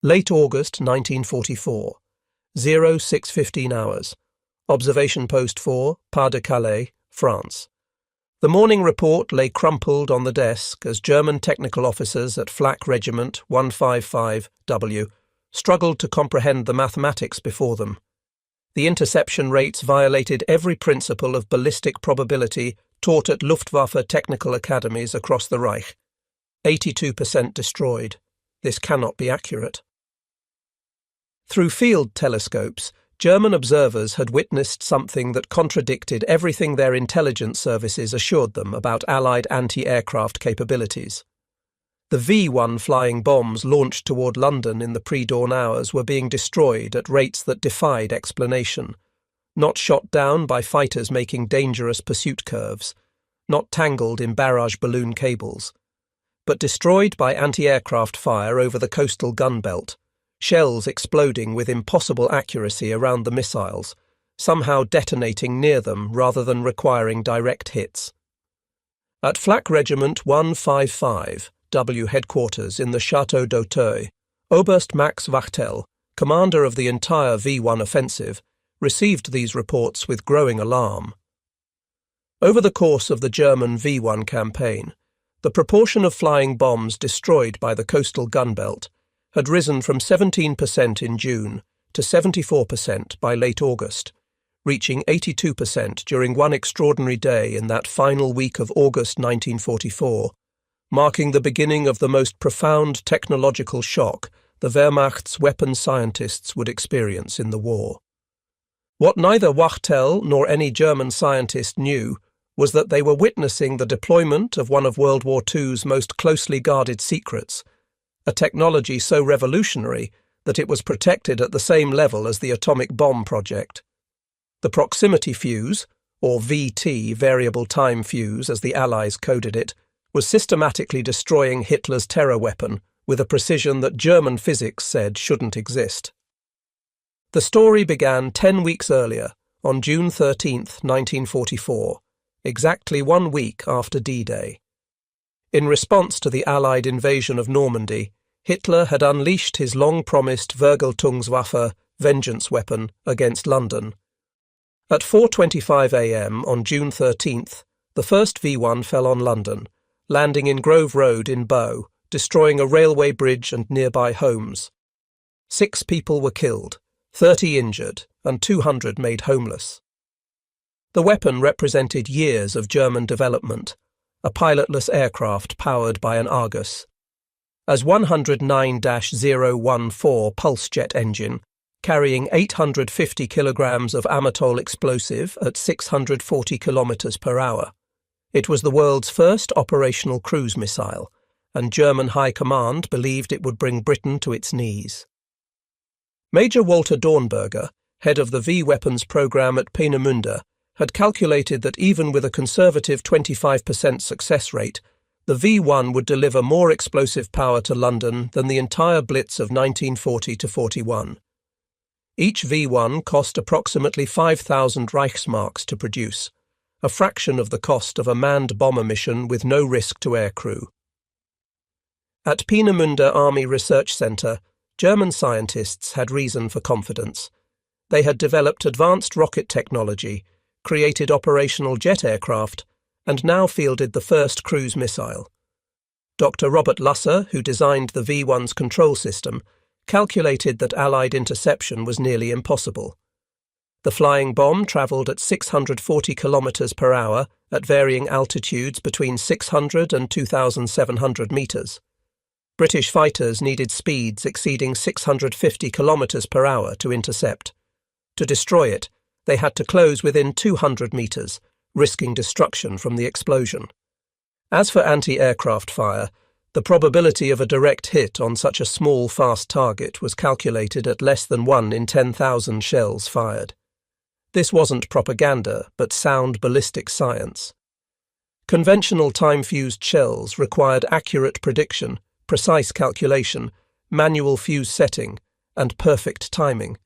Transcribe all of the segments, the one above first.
Late August 1944, 06:15 hours. Observation Post 4, Pas-de-Calais, France. The morning report lay crumpled on the desk as German technical officers at Flak Regiment 155W struggled to comprehend the mathematics before them. The interception rates violated every principle of ballistic probability taught at Luftwaffe technical academies across the Reich. 82% destroyed. This cannot be accurate. Through field telescopes, German observers had witnessed something that contradicted everything their intelligence services assured them about Allied anti-aircraft capabilities. The V-1 flying bombs launched toward London in the pre-dawn hours were being destroyed at rates that defied explanation, not shot down by fighters making dangerous pursuit curves, not tangled in barrage balloon cables, but destroyed by anti-aircraft fire over the coastal gun belt, shells exploding with impossible accuracy around the missiles, somehow detonating near them rather than requiring direct hits. At Flak Regiment 155W headquarters in the Château d'Auteuil, Oberst Max Wachtel, commander of the entire V-1 offensive, received these reports with growing alarm. Over the course of the German V-1 campaign, the proportion of flying bombs destroyed by the coastal gun belt had risen from 17% in June to 74% by late August, reaching 82% during one extraordinary day in that final week of August 1944, marking the beginning of the most profound technological shock the Wehrmacht's weapons scientists would experience in the war. What neither Wachtel nor any German scientist knew was that they were witnessing the deployment of one of World War II's most closely guarded secrets, a technology so revolutionary that it was protected at the same level as the atomic bomb project. The proximity fuse, or VT, variable time fuse as the Allies coded it, was systematically destroying Hitler's terror weapon with a precision that German physics said shouldn't exist. The story began 10 weeks earlier, on June 13, 1944, exactly 1 week after D-Day. In response to the Allied invasion of Normandy, Hitler had unleashed his long-promised Vergeltungswaffe, vengeance weapon, against London. At 4:25 a.m. on June 13th, the first V-1 fell on London, landing in Grove Road in Bow, destroying a railway bridge and nearby homes. 6 people were killed, 30 injured, and 200 made homeless. The weapon represented years of German development, a pilotless aircraft powered by an Argus. As 109-014 pulse jet engine, carrying 850 kilograms of Amatol explosive at 640 kilometers per hour. It was the world's first operational cruise missile, and German High Command believed it would bring Britain to its knees. Major Walter Dornberger, head of the V-weapons program at Peenemünde, had calculated that even with a conservative 25% success rate, the V-1 would deliver more explosive power to London than the entire Blitz of 1940–41. Each V-1 cost approximately 5,000 Reichsmarks to produce, a fraction of the cost of a manned bomber mission with no risk to aircrew. At Peenemünde Army Research Centre, German scientists had reason for confidence. They had developed advanced rocket technology, created operational jet aircraft, and now fielded the first cruise missile. Dr. Robert Lusser, who designed the V-1's control system, calculated that Allied interception was nearly impossible. The flying bomb travelled at 640 kilometers per hour at varying altitudes between 600 and 2,700 meters. British fighters needed speeds exceeding 650 kilometers per hour to intercept. To destroy it, they had to close within 200 meters, risking destruction from the explosion. As for anti-aircraft fire, the probability of a direct hit on such a small, fast target was calculated at less than 1 in 10,000 shells fired. This wasn't propaganda, but sound ballistic science. Conventional time-fused shells required accurate prediction, precise calculation, manual fuse setting, and perfect timing.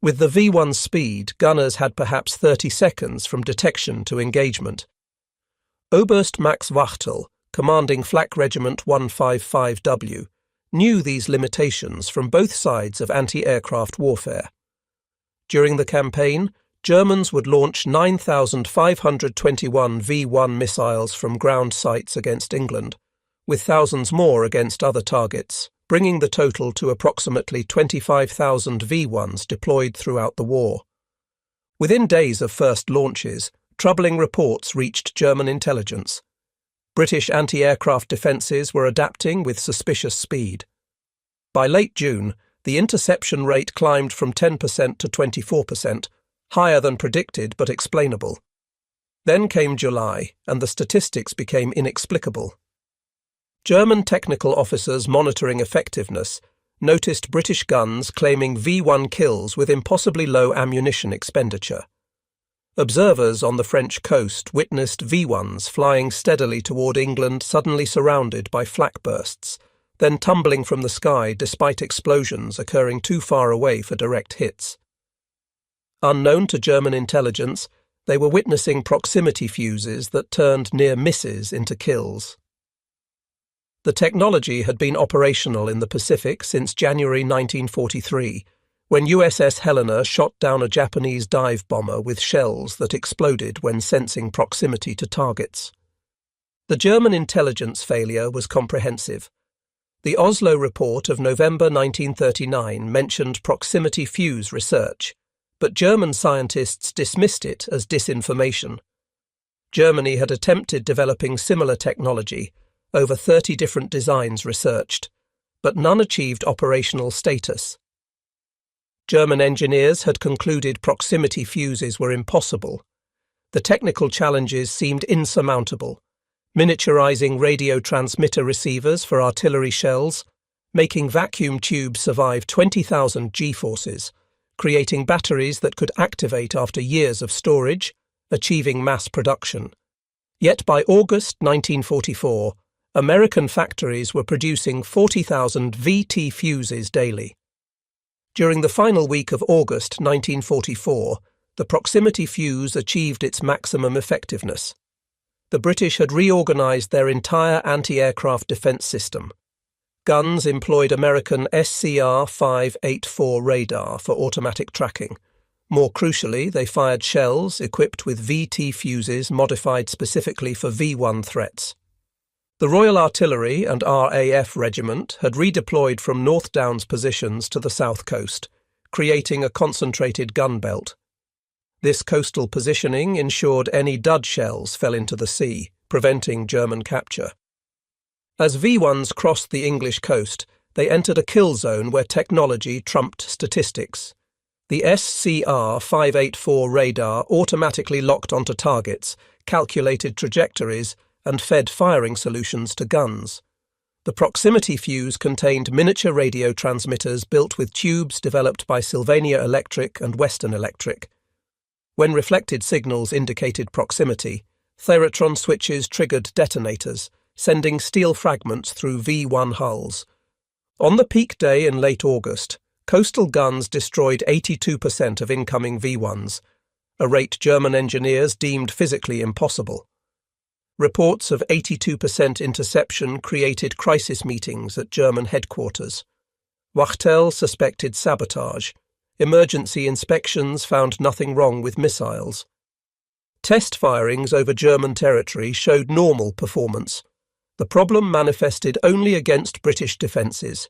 With the V-1's speed, gunners had perhaps 30 seconds from detection to engagement. Oberst Max Wachtel, commanding Flak Regiment 155W, knew these limitations from both sides of anti-aircraft warfare. During the campaign, Germans would launch 9,521 V-1 missiles from ground sites against England, with thousands more against other targets, bringing the total to approximately 25,000 V-1s deployed throughout the war. Within days of first launches, troubling reports reached German intelligence. British anti-aircraft defences were adapting with suspicious speed. By late June, the interception rate climbed from 10% to 24%, higher than predicted but explainable. Then came July, and the statistics became inexplicable. German technical officers monitoring effectiveness noticed British guns claiming V-1 kills with impossibly low ammunition expenditure. Observers on the French coast witnessed V-1s flying steadily toward England, suddenly surrounded by flak bursts, then tumbling from the sky despite explosions occurring too far away for direct hits. Unknown to German intelligence, they were witnessing proximity fuses that turned near misses into kills. The technology had been operational in the Pacific since January 1943, when USS Helena shot down a Japanese dive bomber with shells that exploded when sensing proximity to targets. The German intelligence failure was comprehensive. The Oslo report of November 1939 mentioned proximity fuse research, but German scientists dismissed it as disinformation. Germany had attempted developing similar technology, over 30 different designs researched, but none achieved operational status. German engineers had concluded proximity fuses were impossible. The technical challenges seemed insurmountable, miniaturizing radio transmitter receivers for artillery shells, making vacuum tubes survive 20,000 G-forces, creating batteries that could activate after years of storage, achieving mass production. Yet by August 1944, American factories were producing 40,000 VT fuses daily. During the final week of August 1944, the proximity fuse achieved its maximum effectiveness. The British had reorganized their entire anti-aircraft defense system. Guns employed American SCR-584 radar for automatic tracking. More crucially, they fired shells equipped with VT fuses modified specifically for V-1 threats. The Royal Artillery and RAF Regiment had redeployed from North Downs positions to the south coast, creating a concentrated gun belt. This coastal positioning ensured any dud shells fell into the sea, preventing German capture. As V-1s crossed the English coast, they entered a kill zone where technology trumped statistics. The SCR-584 radar automatically locked onto targets, calculated trajectories, and fed firing solutions to guns. The proximity fuse contained miniature radio transmitters built with tubes developed by Sylvania Electric and Western Electric. When reflected signals indicated proximity, Theratron switches triggered detonators, sending steel fragments through V-1 hulls. On the peak day in late August, coastal guns destroyed 82% of incoming V-1s, a rate German engineers deemed physically impossible. Reports of 82% interception created crisis meetings at German headquarters. Wachtel suspected sabotage. Emergency inspections found nothing wrong with missiles. Test firings over German territory showed normal performance. The problem manifested only against British defences.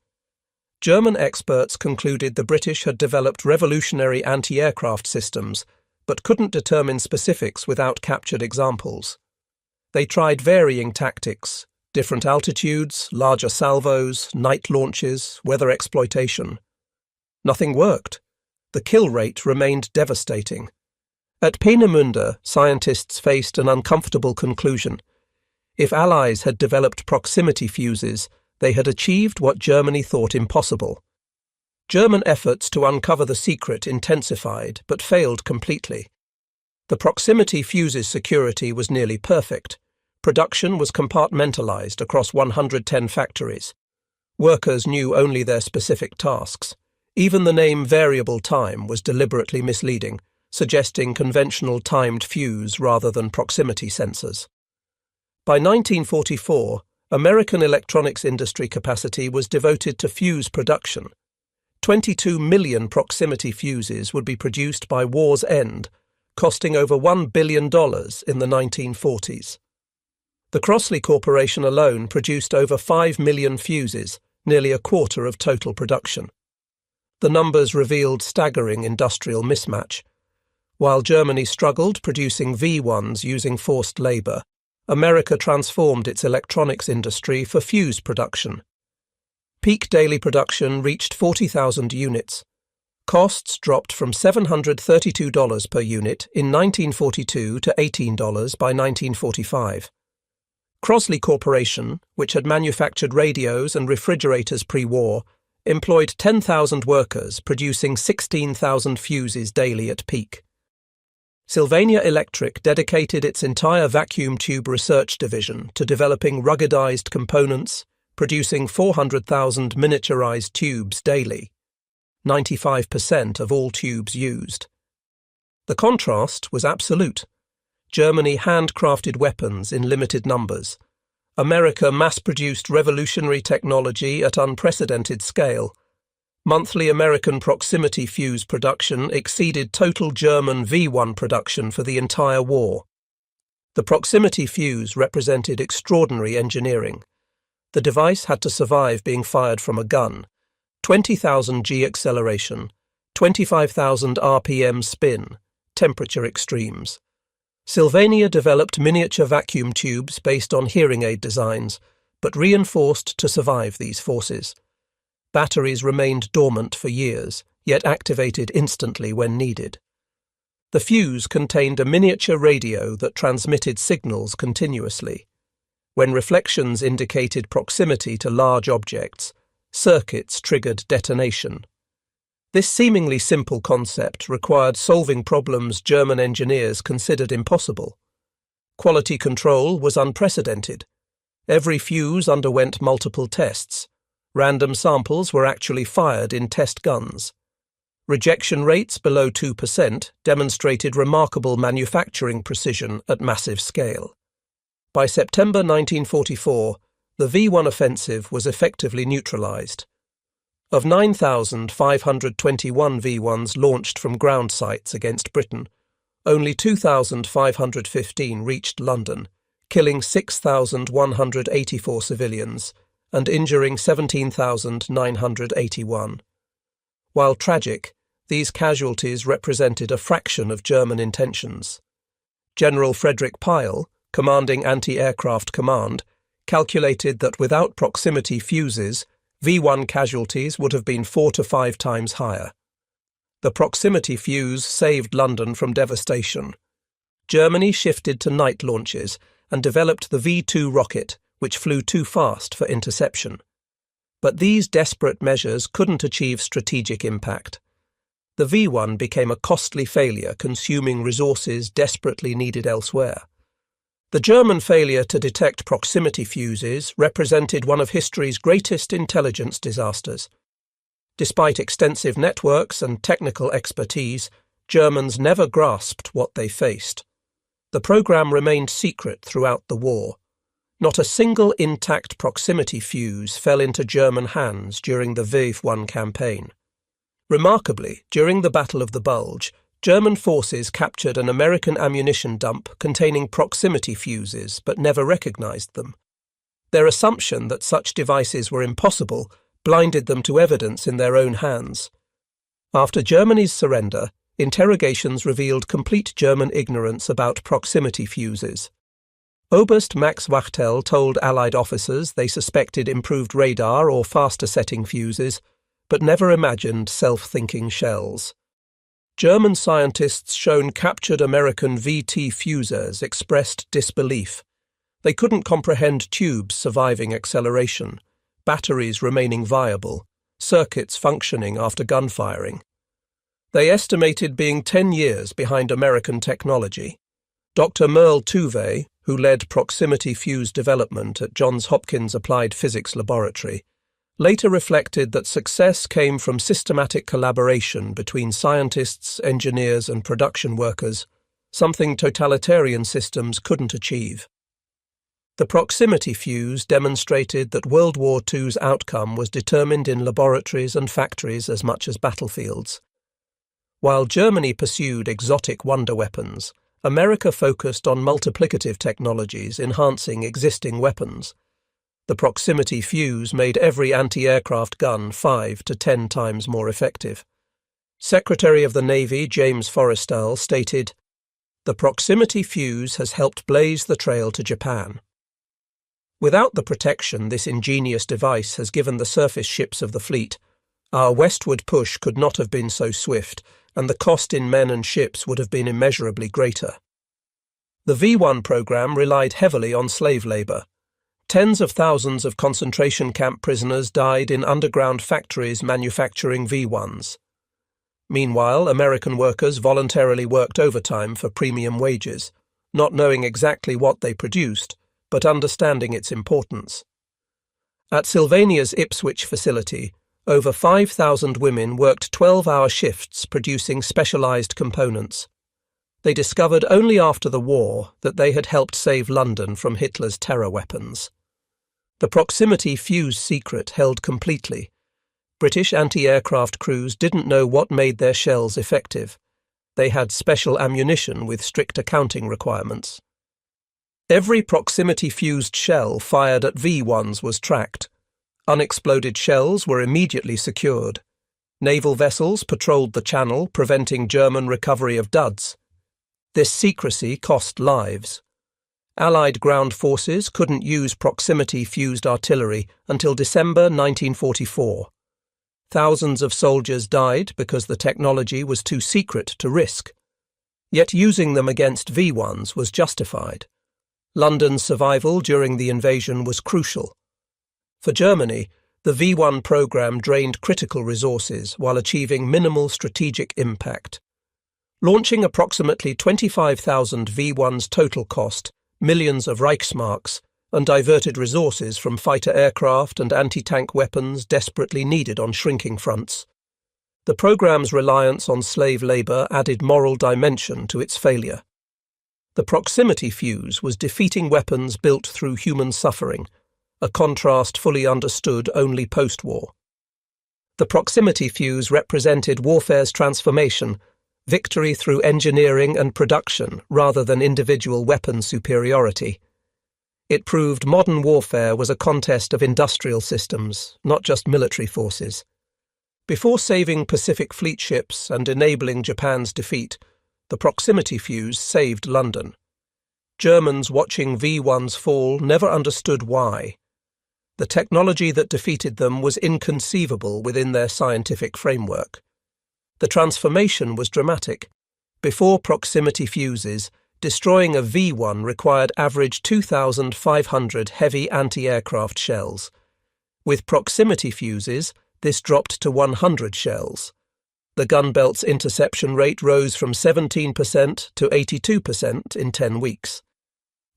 German experts concluded the British had developed revolutionary anti-aircraft systems, but couldn't determine specifics without captured examples. They tried varying tactics, different altitudes, larger salvos, night launches, weather exploitation. Nothing worked. The kill rate remained devastating. At Peenemünde, scientists faced an uncomfortable conclusion. If Allies had developed proximity fuses, they had achieved what Germany thought impossible. German efforts to uncover the secret intensified, but failed completely. The proximity fuse's security was nearly perfect. Production was compartmentalized across 110 factories. Workers knew only their specific tasks. Even the name variable time was deliberately misleading, suggesting conventional timed fuse rather than proximity sensors. By 1944, American electronics industry capacity was devoted to fuse production. 22 million proximity fuses would be produced by war's end, costing over $1 billion in the 1940s. The Crossley Corporation alone produced over 5 million fuses, nearly a quarter of total production. The numbers revealed staggering industrial mismatch. While Germany struggled producing V1s using forced labour, America transformed its electronics industry for fuse production. Peak daily production reached 40,000 units. Costs dropped from $732 per unit in 1942 to $18 by 1945. Crossley Corporation, which had manufactured radios and refrigerators pre-war, employed 10,000 workers producing 16,000 fuses daily at peak. Sylvania Electric dedicated its entire vacuum tube research division to developing ruggedized components, producing 400,000 miniaturized tubes daily, 95% of all tubes used. The contrast was absolute. Germany handcrafted weapons in limited numbers. America mass-produced revolutionary technology at unprecedented scale. Monthly American proximity fuse production exceeded total German V1 production for the entire war. The proximity fuse represented extraordinary engineering. The device had to survive being fired from a gun, 20,000 G acceleration, 25,000 RPM spin, temperature extremes. Sylvania developed miniature vacuum tubes based on hearing aid designs, but reinforced to survive these forces. Batteries remained dormant for years, yet activated instantly when needed. The fuse contained a miniature radio that transmitted signals continuously. When reflections indicated proximity to large objects, circuits triggered detonation. This seemingly simple concept required solving problems German engineers considered impossible. Quality control was unprecedented. Every fuse underwent multiple tests. Random samples were actually fired in test guns. Rejection rates below 2% demonstrated remarkable manufacturing precision at massive scale. By September 1944, the V1 offensive was effectively neutralized. Of 9,521 V1s launched from ground sites against Britain, only 2,515 reached London, killing 6,184 civilians and injuring 17,981. While tragic, these casualties represented a fraction of German intentions. General Frederick Pyle, commanding Anti-Aircraft Command, calculated that without proximity fuses, V1 casualties would have been 4 to 5 times higher. The proximity fuse saved London from devastation. Germany shifted to night launches and developed the V2 rocket, which flew too fast for interception. But these desperate measures couldn't achieve strategic impact. The V1 became a costly failure, consuming resources desperately needed elsewhere. The German failure to detect proximity fuses represented one of history's greatest intelligence disasters. Despite extensive networks and technical expertise, Germans never grasped what they faced. The program remained secret throughout the war. Not a single intact proximity fuse fell into German hands during the V1 campaign. Remarkably, during the Battle of the Bulge, German forces captured an American ammunition dump containing proximity fuses but never recognized them. Their assumption that such devices were impossible blinded them to evidence in their own hands. After Germany's surrender, interrogations revealed complete German ignorance about proximity fuses. Oberst Max Wachtel told Allied officers they suspected improved radar or faster-setting fuses, but never imagined self-thinking shells. German scientists shown captured American VT fusers expressed disbelief. They couldn't comprehend tubes surviving acceleration, batteries remaining viable, circuits functioning after gunfiring. They estimated being 10 years behind American technology. Dr. Merle Tuve, who led proximity fuse development at Johns Hopkins Applied Physics Laboratory, later reflected that success came from systematic collaboration between scientists, engineers, and production workers, something totalitarian systems couldn't achieve. The proximity fuse demonstrated that World War II's outcome was determined in laboratories and factories as much as battlefields. While Germany pursued exotic wonder weapons, America focused on multiplicative technologies enhancing existing weapons. The proximity fuse made every anti-aircraft gun 5 to 10 times more effective. Secretary of the Navy James Forrestal stated, "The proximity fuse has helped blaze the trail to Japan." Without the protection this ingenious device has given the surface ships of the fleet, our westward push could not have been so swift, and the cost in men and ships would have been immeasurably greater. The V1 program relied heavily on slave labor. Tens of thousands of concentration camp prisoners died in underground factories manufacturing V1s. Meanwhile, American workers voluntarily worked overtime for premium wages, not knowing exactly what they produced, but understanding its importance. At Sylvania's Ipswich facility, over 5,000 women worked 12-hour shifts producing specialized components. They discovered only after the war that they had helped save London from Hitler's terror weapons. The proximity fuse secret held completely. British anti-aircraft crews didn't know what made their shells effective. They had special ammunition with strict accounting requirements. Every proximity-fused shell fired at V1s was tracked. Unexploded shells were immediately secured. Naval vessels patrolled the channel, preventing German recovery of duds. This secrecy cost lives. Allied ground forces couldn't use proximity-fused artillery until December 1944. Thousands of soldiers died because the technology was too secret to risk. Yet using them against V1s was justified. London's survival during the invasion was crucial. For Germany, the V1 program drained critical resources while achieving minimal strategic impact. Launching approximately 25,000 V1s total cost millions of Reichsmarks and diverted resources from fighter aircraft and anti-tank weapons desperately needed on shrinking fronts. The program's reliance on slave labor added moral dimension to its failure. The proximity fuse was defeating weapons built through human suffering, a contrast fully understood only post-war. The proximity fuse represented warfare's transformation, victory through engineering and production rather than individual weapon superiority. It proved modern warfare was a contest of industrial systems, not just military forces. Before saving Pacific Fleet ships and enabling Japan's defeat, the proximity fuse saved London. Germans watching V1s fall never understood why. The technology that defeated them was inconceivable within their scientific framework. The transformation was dramatic. Before proximity fuses, destroying a V1 required average 2,500 heavy anti-aircraft shells. With proximity fuses, this dropped to 100 shells. The gun belt's interception rate rose from 17% to 82% in 10 weeks.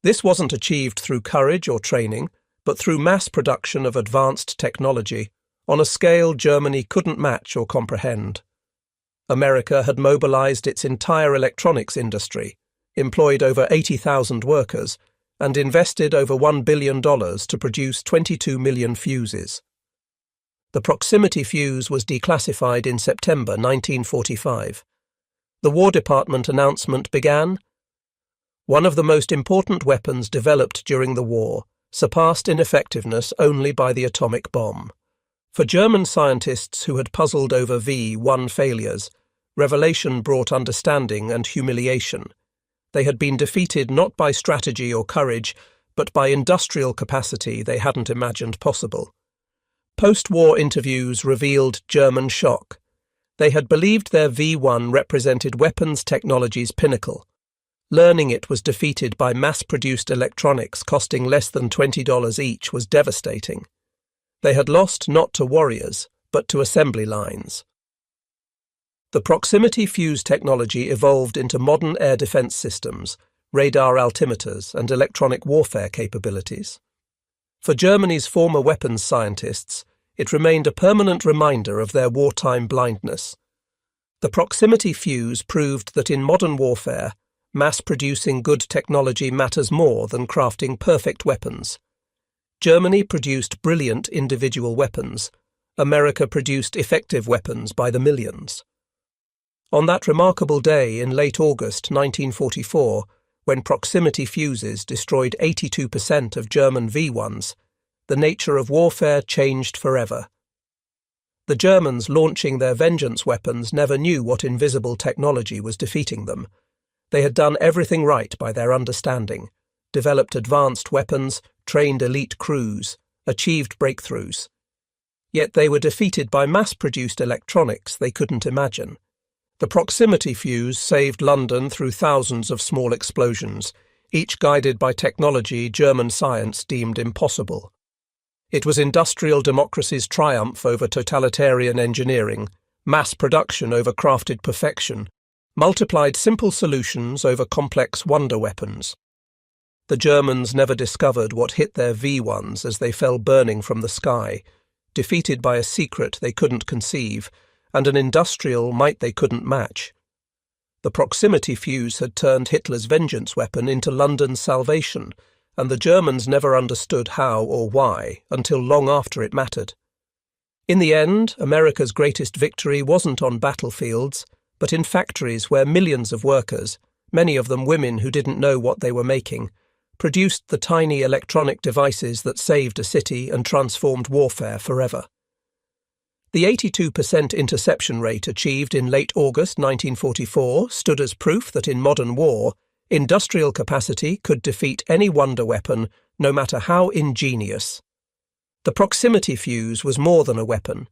This wasn't achieved through courage or training, but through mass production of advanced technology, on a scale Germany couldn't match or comprehend. America had mobilized its entire electronics industry, employed over 80,000 workers, and invested over $1 billion to produce 22 million fuses. The proximity fuse was declassified in September 1945. The War Department announcement began, "One of the most important weapons developed during the war, surpassed in effectiveness only by the atomic bomb." For German scientists who had puzzled over V1 failures, revelation brought understanding and humiliation. They had been defeated not by strategy or courage, but by industrial capacity they hadn't imagined possible. Post-war interviews revealed German shock. They had believed their V1 represented weapons technology's pinnacle. Learning it was defeated by mass-produced electronics costing less than $20 each was devastating. They had lost not to warriors, but to assembly lines. The proximity fuse technology evolved into modern air defense systems, radar altimeters, and electronic warfare capabilities. For Germany's former weapons scientists, it remained a permanent reminder of their wartime blindness. The proximity fuse proved that in modern warfare, mass-producing good technology matters more than crafting perfect weapons. Germany produced brilliant individual weapons. America produced effective weapons by the millions. On that remarkable day in late August 1944, when proximity fuses destroyed 82% of German V1s, the nature of warfare changed forever. The Germans launching their vengeance weapons never knew what invisible technology was defeating them. They had done everything right by their understanding, developed advanced weapons, trained elite crews, achieved breakthroughs. Yet they were defeated by mass-produced electronics they couldn't imagine. The proximity fuse saved London through thousands of small explosions, each guided by technology German science deemed impossible. It was industrial democracy's triumph over totalitarian engineering, mass production over crafted perfection, multiplied simple solutions over complex wonder weapons. The Germans never discovered what hit their V1s as they fell burning from the sky, defeated by a secret they couldn't conceive, and an industrial might they couldn't match. The proximity fuse had turned Hitler's vengeance weapon into London's salvation, and the Germans never understood how or why until long after it mattered. In the end, America's greatest victory wasn't on battlefields, but in factories where millions of workers, many of them women who didn't know what they were making, produced the tiny electronic devices that saved a city and transformed warfare forever. The 82% interception rate achieved in late August 1944 stood as proof that in modern war, industrial capacity could defeat any wonder weapon, no matter how ingenious. The proximity fuse was more than a weapon.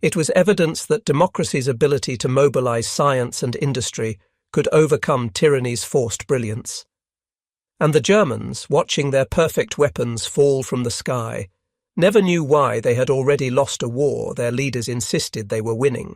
It was evidence that democracy's ability to mobilize science and industry could overcome tyranny's forced brilliance. And the Germans, watching their perfect weapons fall from the sky, never knew why they had already lost a war their leaders insisted they were winning.